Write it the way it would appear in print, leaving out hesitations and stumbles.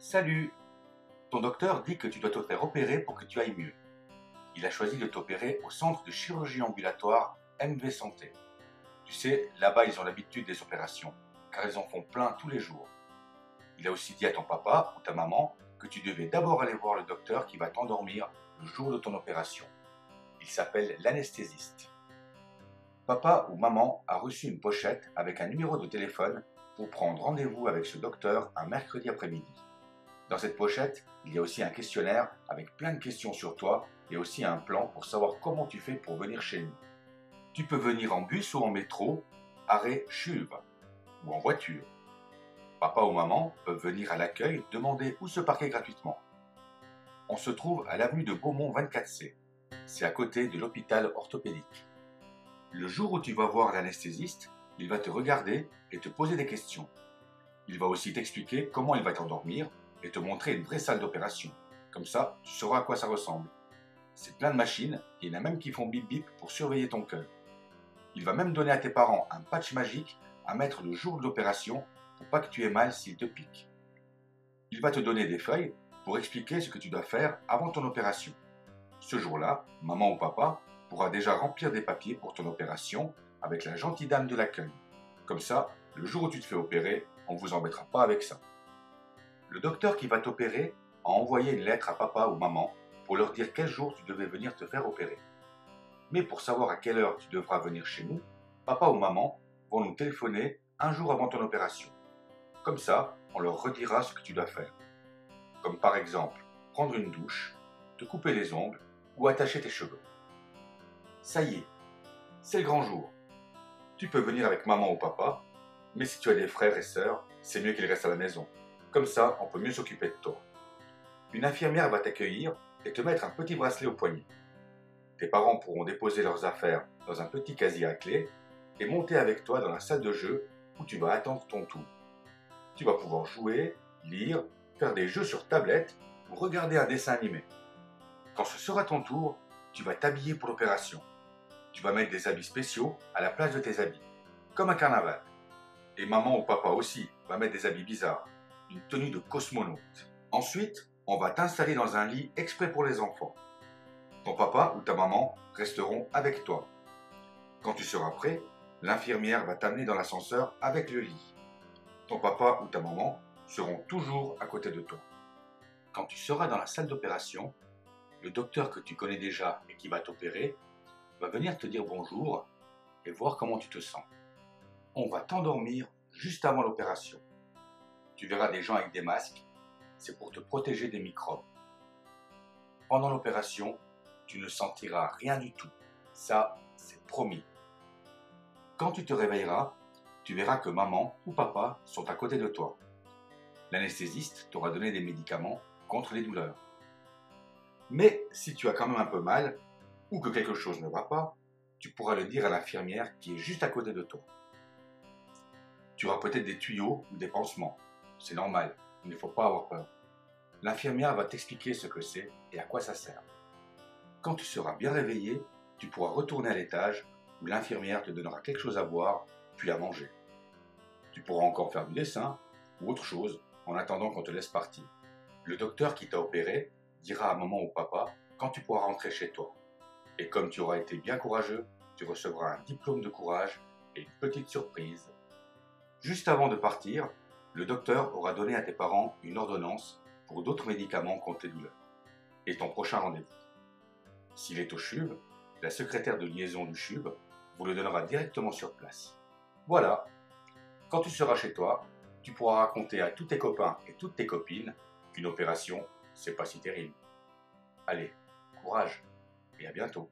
Salut! Ton docteur dit que tu dois te faire opérer pour que tu ailles mieux. Il a choisi de t'opérer au centre de chirurgie ambulatoire MV Santé. Tu sais, là-bas ils ont l'habitude des opérations, car ils en font plein tous les jours. Il a aussi dit à ton papa ou ta maman que tu devais d'abord aller voir le docteur qui va t'endormir le jour de ton opération. Il s'appelle l'anesthésiste. Papa ou maman a reçu une pochette avec un numéro de téléphone pour prendre rendez-vous avec ce docteur un mercredi après-midi. Dans cette pochette, il y a aussi un questionnaire avec plein de questions sur toi et aussi un plan pour savoir comment tu fais pour venir chez nous. Tu peux venir en bus ou en métro, arrêt CHUV, ou en voiture. Papa ou maman peuvent venir à l'accueil demander où se parquer gratuitement. On se trouve à l'avenue de Beaumont 24C. C'est à côté de l'hôpital orthopédique. Le jour où tu vas voir l'anesthésiste, il va te regarder et te poser des questions. Il va aussi t'expliquer comment il va t'endormir et te montrer une vraie salle d'opération. Comme ça, tu sauras à quoi ça ressemble. C'est plein de machines et il y en a même qui font bip bip pour surveiller ton cœur. Il va même donner à tes parents un patch magique à mettre le jour de l'opération pour pas que tu aies mal s'il te pique. Il va te donner des feuilles pour expliquer ce que tu dois faire avant ton opération. Ce jour-là, maman ou papa pourra déjà remplir des papiers pour ton opération avec la gentille dame de l'accueil. Comme ça, le jour où tu te fais opérer, on ne vous embêtera pas avec ça. Le docteur qui va t'opérer a envoyé une lettre à papa ou maman pour leur dire quel jour tu devais venir te faire opérer. Mais pour savoir à quelle heure tu devras venir chez nous, papa ou maman vont nous téléphoner un jour avant ton opération. Comme ça, on leur redira ce que tu dois faire. Comme par exemple, prendre une douche, te couper les ongles ou attacher tes cheveux. Ça y est, c'est le grand jour. Tu peux venir avec maman ou papa, mais si tu as des frères et sœurs, c'est mieux qu'ils restent à la maison. Comme ça, on peut mieux s'occuper de toi. Une infirmière va t'accueillir et te mettre un petit bracelet au poignet. Tes parents pourront déposer leurs affaires dans un petit casier à clé et monter avec toi dans la salle de jeu où tu vas attendre ton tour. Tu vas pouvoir jouer, lire, faire des jeux sur tablette ou regarder un dessin animé. Quand ce sera ton tour, tu vas t'habiller pour l'opération. Tu vas mettre des habits spéciaux à la place de tes habits, comme un carnaval. Et maman ou papa aussi va mettre des habits bizarres, une tenue de cosmonaute. Ensuite, on va t'installer dans un lit exprès pour les enfants. Ton papa ou ta maman resteront avec toi. Quand tu seras prêt, l'infirmière va t'amener dans l'ascenseur avec le lit. Ton papa ou ta maman seront toujours à côté de toi. Quand tu seras dans la salle d'opération, le docteur que tu connais déjà et qui va t'opérer va venir te dire bonjour et voir comment tu te sens. On va t'endormir juste avant l'opération. Tu verras des gens avec des masques, c'est pour te protéger des microbes. Pendant l'opération, tu ne sentiras rien du tout. Ça, c'est promis. Quand tu te réveilleras, tu verras que maman ou papa sont à côté de toi. L'anesthésiste t'aura donné des médicaments contre les douleurs. Mais si tu as quand même un peu mal, ou que quelque chose ne va pas, tu pourras le dire à l'infirmière qui est juste à côté de toi. Tu auras peut-être des tuyaux ou des pansements. C'est normal, il ne faut pas avoir peur. L'infirmière va t'expliquer ce que c'est et à quoi ça sert. Quand tu seras bien réveillé, tu pourras retourner à l'étage où l'infirmière te donnera quelque chose à boire, puis à manger. Tu pourras encore faire du dessin ou autre chose en attendant qu'on te laisse partir. Le docteur qui t'a opéré dira à maman ou papa quand tu pourras rentrer chez toi. Et comme tu auras été bien courageux, tu recevras un diplôme de courage et une petite surprise. Juste avant de partir, le docteur aura donné à tes parents une ordonnance pour d'autres médicaments contre les douleurs. Et ton prochain rendez-vous. S'il est au CHUV, la secrétaire de liaison du CHUV vous le donnera directement sur place. Voilà, quand tu seras chez toi, tu pourras raconter à tous tes copains et toutes tes copines qu'une opération, c'est pas si terrible. Allez, courage et à bientôt.